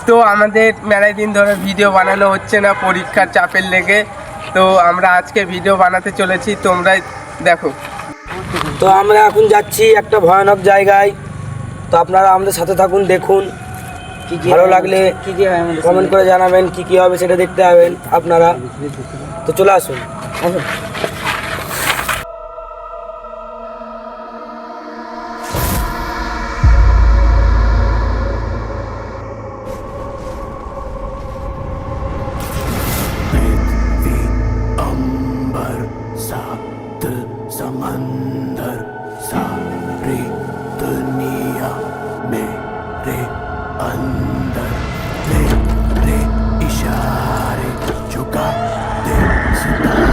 তো আমাদের মেলায় দিন ধরে ভিডিও বানানো হচ্ছে না পরীক্ষার চাপের লেগে, তো আমরা আজকে ভিডিও বানাতে চলেছি, তোমরাই দেখো। তো আমরা এখন যাচ্ছি একটা ভয়ানক জায়গায়, তো আপনারা আমাদের সাথে থাকুন, দেখুন ভালো লাগলে কমেন্ট করে জানাবেন কি কি হবে সেটা দেখতে হবেন আপনারা। তো চলে আসুন। समंदर सारी दुनिया मेरे अंदर, मेरे इशारे झुका दे सितारे।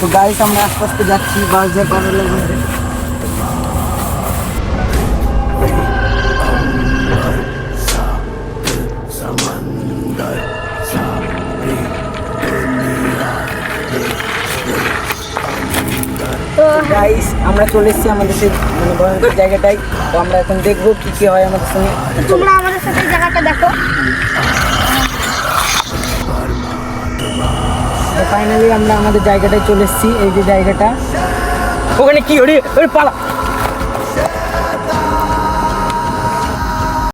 তো গাইস আমরা আস্তে আস্তে যাচ্ছি বাজার পাড়ার মধ্যে। समंदर सारी दुनिया তো গাইস আমরা চলে এসেছি আমাদের সেই ভয়ঙ্কর জায়গাটায়। তো আমরা এখন দেখবো কি কি হয় আমাদের সঙ্গে। তোমরা আমাদের সাথে জায়গাটা দেখো। ফাইনালি আমরা আমাদের জায়গাটায় চলে এসেছি। এই যে জায়গাটা, ওখানে কি ওরে ওরে পালা।